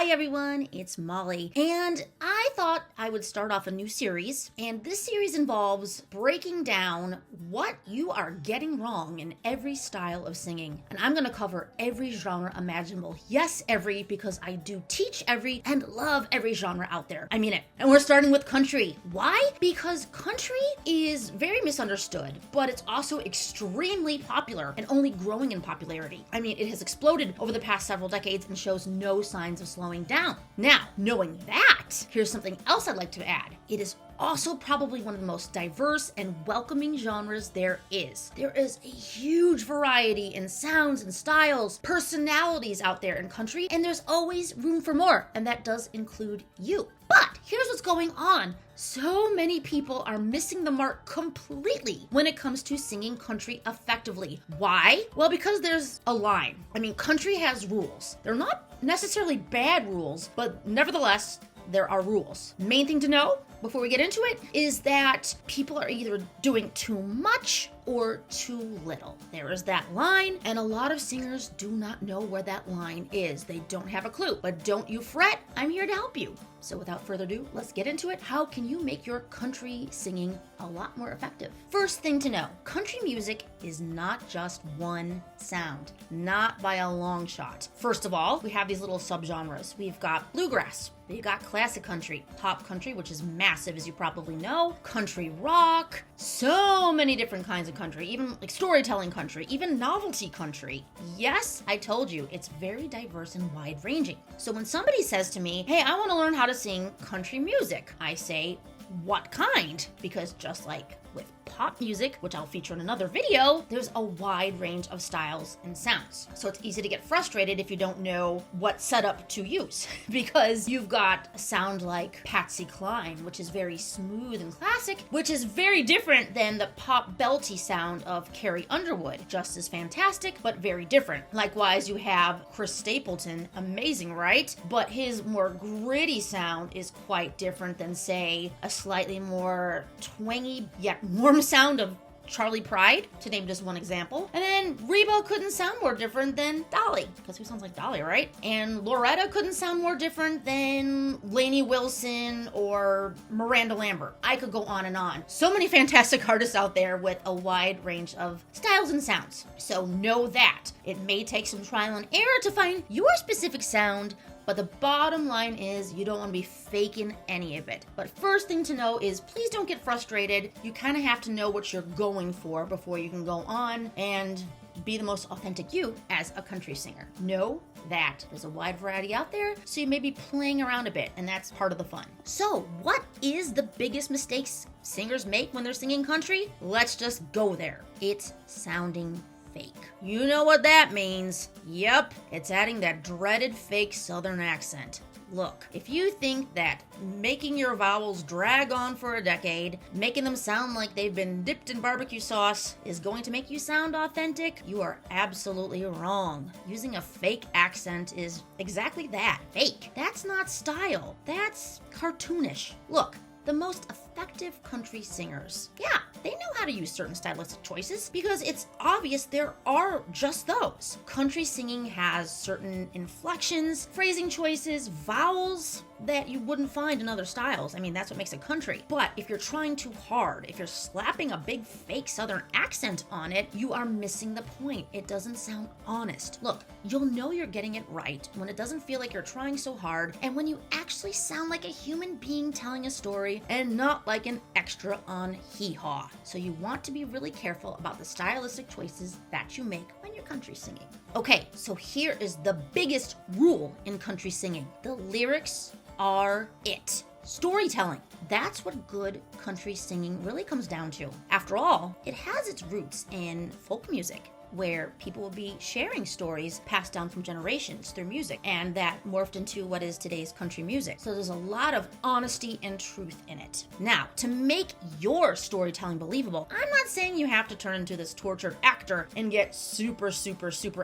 Hi everyone, it's Molly, and I thought I would start off a new series, and this series involves breaking down what you are getting wrong in every style of singing. And I'm going to cover every genre imaginable. Yes, every, because I do teach every and love every genre out there. I mean it. And we're starting with country. Why? Because country is very misunderstood, but it's also extremely popular and only growing in popularity. I mean, it has exploded over the past several decades and shows no signs of slowing down. Now, knowing that, here's something else I'd like to add. It is also probably one of the most diverse and welcoming genres there is. There is a huge variety in sounds and styles, personalities out there in country, and there's always room for more, and that does include you. But here's what's going on. So many people are missing the mark completely when it comes to singing country effectively. Why? Well, because there's a line. I mean, country has rules. They're not necessarily bad rules, but nevertheless, there are rules. Main thing to know before we get into it is that people are either doing too much or too little. There is that line, and a lot of singers do not know where that line is. They don't have a clue. But don't you fret, I'm here to help you. So without further ado, let's get into it. How can you make your country singing a lot more effective? First thing to know, country music is not just one sound, not by a long shot. First of all, we have these little subgenres. We've got bluegrass, we've got classic country, pop country, which is massive as you probably know, country rock, so many different kinds of country, even like storytelling country, even novelty country. Yes, I told you, it's very diverse and wide ranging. So when somebody says to me, hey, I want to learn how to sing country music, I say, what kind? Because just like with pop music, which I'll feature in another video, there's a wide range of styles and sounds. So it's easy to get frustrated if you don't know what setup to use because you've got a sound like Patsy Cline, which is very smooth and classic, which is very different than the pop belty sound of Carrie Underwood. Just as fantastic, but very different. Likewise, you have Chris Stapleton, amazing, right? But his more gritty sound is quite different than, say, a slightly more twangy yet warm sound of Charlie Pride, to name just one example. And then Reba couldn't sound more different than Dolly, because who sounds like Dolly, right? And Loretta couldn't sound more different than Lainey Wilson or Miranda Lambert. I could go on and on. So many fantastic artists out there with a wide range of styles and sounds. So know that. It may take some trial and error to find your specific sound, but the bottom line is you don't want to be faking any of it. But first thing to know is please don't get frustrated. You kind of have to know what you're going for before you can go on and be the most authentic you as a country singer. Know that there's a wide variety out there, so you may be playing around a bit, and that's part of the fun. So what is the biggest mistakes singers make when they're singing country? Let's just go there. It's sounding fake. You know what that means. Yep, it's adding that dreaded fake Southern accent. Look, if you think that making your vowels drag on for a decade, making them sound like they've been dipped in barbecue sauce is going to make you sound authentic, you are absolutely wrong. Using a fake accent is exactly that, fake. That's not style. That's cartoonish. Look, the most effective country singers, yeah, they know how to use certain stylistic choices because it's obvious there are just those. Country singing has certain inflections, phrasing choices, vowels that you wouldn't find in other styles. I mean, that's what makes it country. But if you're trying too hard, if you're slapping a big fake Southern accent on it, you are missing the point. It doesn't sound honest. Look, you'll know you're getting it right when it doesn't feel like you're trying so hard and when you actually sound like a human being telling a story and not like an extra on hee-haw. So you want to be really careful about the stylistic choices that you make when you're country singing. Okay, so here is the biggest rule in country singing. The lyrics are it. Storytelling. That's what good country singing really comes down to. After all, it has its roots in folk music, where people will be sharing stories passed down from generations through music, and that morphed into what is today's country music. So there's a lot of honesty and truth in it. Now, to make your storytelling believable, I'm not saying you have to turn into this tortured actor and get super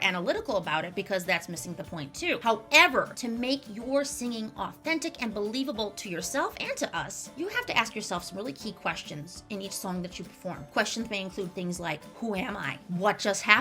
analytical about it, because that's missing the point too. However, to make your singing authentic and believable to yourself and to us, you have to ask yourself some really key questions in each song that you perform. Questions may include things like, who am I? What just happened?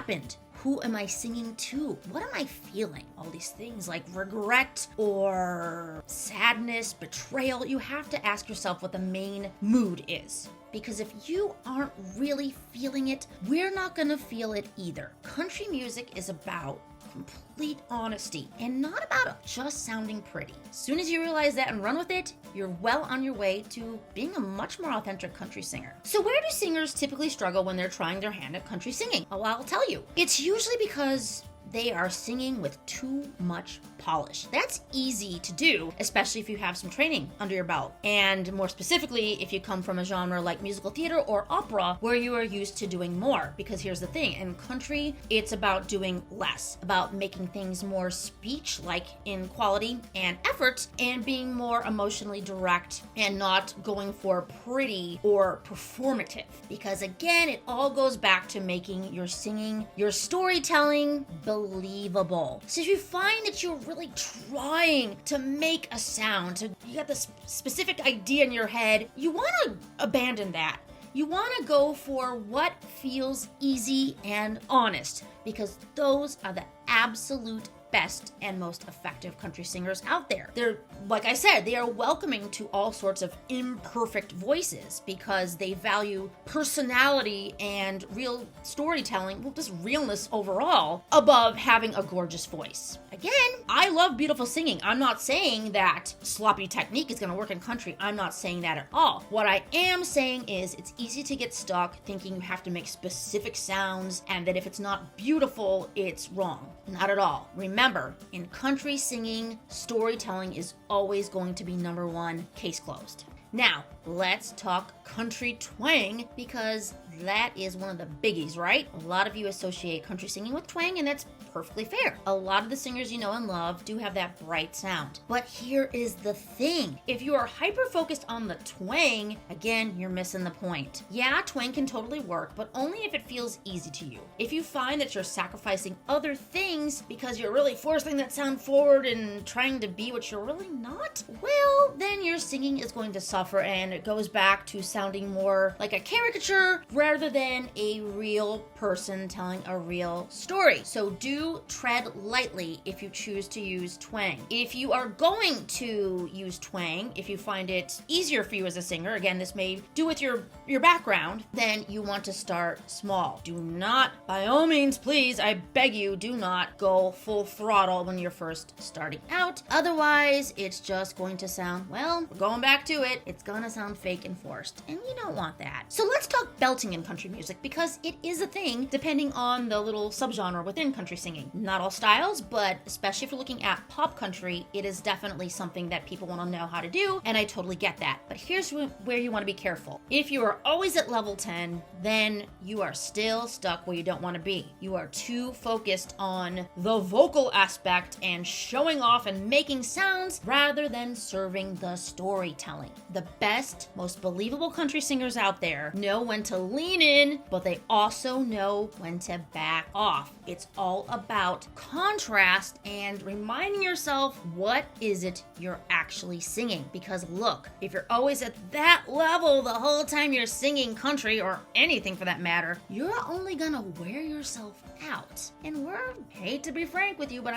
Who am I singing to? What am I feeling? All these things like regret or sadness, betrayal. You have to ask yourself what the main mood is. Because if you aren't really feeling it, we're not gonna feel it either. Country music is about complete honesty and not about just sounding pretty. As soon as you realize that and run with it, you're well on your way to being a much more authentic country singer. So where do singers typically struggle when they're trying their hand at country singing? Oh, I'll tell you. It's usually because they are singing with too much polish. That's easy to do, especially if you have some training under your belt. And more specifically, if you come from a genre like musical theater or opera, where you are used to doing more. Because here's the thing, in country, it's about doing less, about making things more speech-like in quality and effort, and being more emotionally direct and not going for pretty or performative. Because again, it all goes back to making your singing, your storytelling, believable. So if you find that you're really trying to make a sound, so you got this specific idea in your head, you want to abandon that. You want to go for what feels easy and honest, because those are the absolute best and most effective country singers out there. They're, like I said, they are welcoming to all sorts of imperfect voices because they value personality and real storytelling, well, just realness overall, above having a gorgeous voice. Again, I love beautiful singing. I'm not saying that sloppy technique is going to work in country. I'm not saying that at all. What I am saying is it's easy to get stuck thinking you have to make specific sounds and that if it's not beautiful, it's wrong. Not at all. Remember, in country singing, storytelling is always going to be number one, case closed. Now, let's talk country twang, because that is one of the biggies, right? A lot of you associate country singing with twang, and that's perfectly fair. A lot of the singers you know and love do have that bright sound. But here is the thing. If you are hyper-focused on the twang, again, you're missing the point. Yeah, twang can totally work, but only if it feels easy to you. If you find that you're sacrificing other things because you're really forcing that sound forward and trying to be what you're really not, well, then your singing is going to suffer, and it goes back to sounding more like a caricature rather than a real person telling a real story. So do tread lightly if you choose to use twang. If you are going to use twang, if you find it easier for you as a singer, again, this may do with your background, then you want to start small. Do not, by all means, please, I beg you, do not go full throttle when you're first starting out. Otherwise, it's just going to sound, well, we're going back to it, it's gonna sound fake and forced, and you don't want that. So let's talk belting in country music, because it is a thing depending on the little subgenre within country singing. Not all styles, but especially if you're looking at pop country, it is definitely something that people want to know how to do, and I totally get that. But here's where you want to be careful. If you are always at level 10, then you are still stuck where you don't want to be. You are too focused on the vocal aspect and showing off and making sounds rather than serving the storytelling. The best, most believable country singers out there know when to lean in, but they also know when to back off. It's all about contrast and reminding yourself, what is it you're actually singing? Because look, if you're always at that level the whole time you're singing country, or anything for that matter, you're only gonna wear yourself out. And hate to be frank with you, but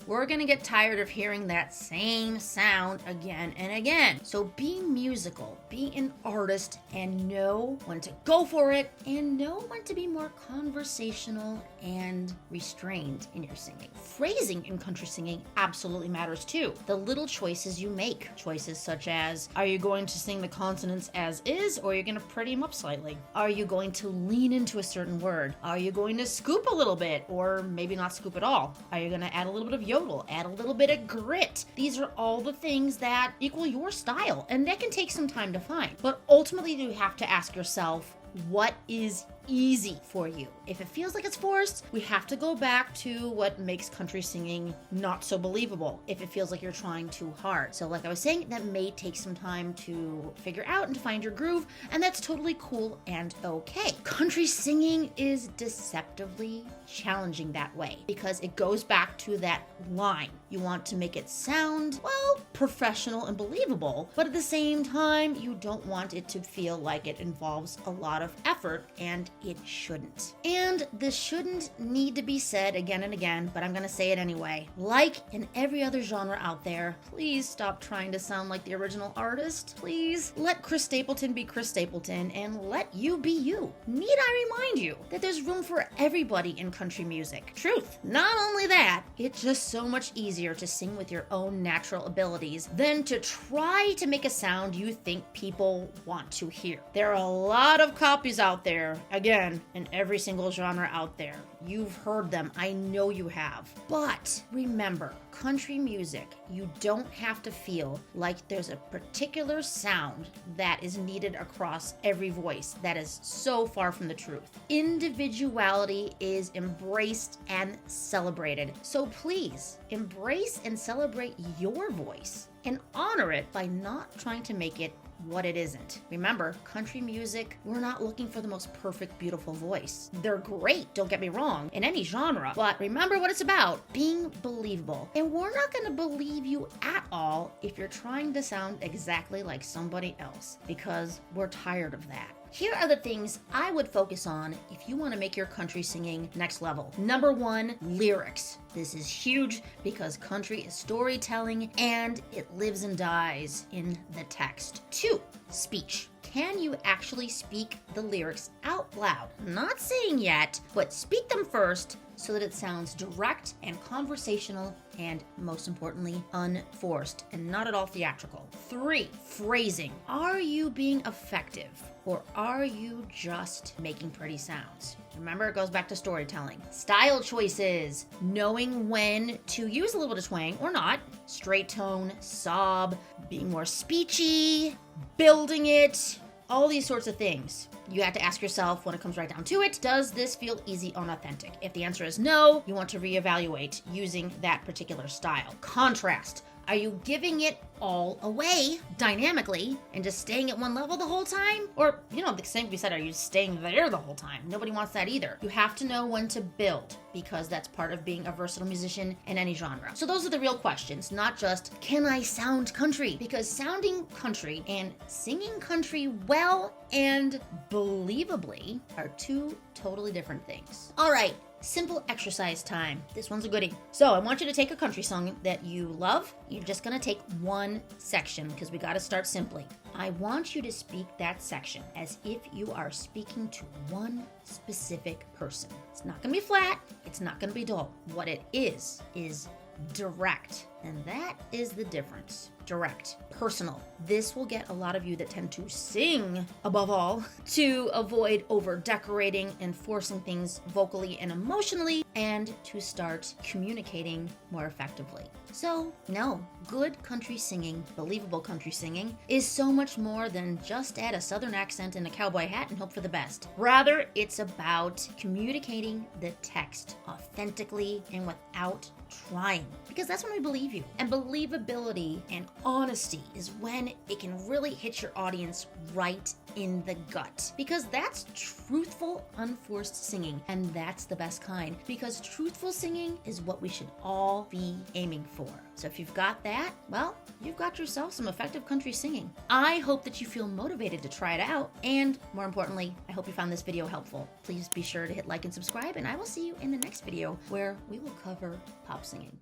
we're gonna get tired of hearing that same sound again and again. So be musical, be an artist, and know when to go for it, and know when to be more conversational and restrained in your singing. Phrasing in country singing absolutely matters too. The little choices you make. Choices such as, are you going to sing the consonants as is, or are you going to pretty them up slightly? Are you going to lean into a certain word? Are you going to scoop a little bit, or maybe not scoop at all? Are you going to add a little bit of yodel, add a little bit of grit? These are all the things that equal your style, and that can take some time to find. But ultimately, you have to ask yourself, what is easy for you? If it feels like it's forced, we have to go back to what makes country singing not so believable. If it feels like you're trying too hard. So like I was saying, that may take some time to figure out and to find your groove, and that's totally cool and okay. Country singing is deceptively challenging that way because it goes back to that line. You want to make it sound, well, professional and believable, but at the same time, you don't want it to feel like it involves a lot of effort, and it shouldn't. And this shouldn't need to be said again and again, but I'm gonna say it anyway. Like in every other genre out there, please stop trying to sound like the original artist. Please let Chris Stapleton be Chris Stapleton and let you be you. Need I remind you that there's room for everybody in country music? Truth. Not only that, it's just so much easier to sing with your own natural abilities than to try to make a sound you think people want to hear. There are a lot of copies out there, again, in every single genre out there. You've heard them. I know you have. But remember, country music, you don't have to feel like there's a particular sound that is needed across every voice. That is so far from the truth. Individuality is embraced and celebrated. So please embrace and celebrate your voice and honor it by not trying to make it what it isn't. Remember, country music, we're not looking for the most perfect, beautiful voice. They're great, don't get me wrong, in any genre, but remember what it's about, being believable. And we're not gonna believe you at all if you're trying to sound exactly like somebody else, because we're tired of that. Here are the things I would focus on if you want to make your country singing next level. Number one, lyrics. This is huge because country is storytelling and it lives and dies in the text. Two, speech. Can you actually speak the lyrics out loud? Not sing yet, but speak them first so that it sounds direct and conversational and, most importantly, unforced and not at all theatrical. Three, phrasing. Are you being effective or are you just making pretty sounds? Remember, it goes back to storytelling. Style choices. Knowing when to use a little bit of twang or not. Straight tone, sob, being more speechy, building it, all these sorts of things. You have to ask yourself when it comes right down to it, does this feel easy and authentic? If the answer is no, you want to reevaluate using that particular style. Contrast. Are you giving it all away dynamically and just staying at one level the whole time? Or, the same can be said, are you staying there the whole time? Nobody wants that either. You have to know when to build because that's part of being a versatile musician in any genre. So those are the real questions, not just, can I sound country? Because sounding country and singing country well and believably are two totally different things. All right. Simple exercise time. This one's a goodie. So I want you to take a country song that you love. You're just gonna take one section because we gotta start simply. I want you to speak that section as if you are speaking to one specific person. It's not gonna be flat. It's not gonna be dull. What it is direct. And that is the difference. Direct, personal. This will get a lot of you that tend to sing, above all, to avoid over decorating and forcing things vocally and emotionally, and to start communicating more effectively. So, no, good country singing, believable country singing, is so much more than just add a southern accent and a cowboy hat and hope for the best. Rather, it's about communicating the text authentically and without trying, because that's when we believe you. And believability and honesty is when it can really hit your audience right in the gut, because that's truthful, unforced singing, and that's the best kind, because truthful singing is what we should all be aiming for. So if you've got that, well, you've got yourself some effective country singing. I hope that you feel motivated to try it out, and more importantly, I hope you found this video helpful. Please be sure to hit like and subscribe, and I will see you in the next video where we will cover pop singing.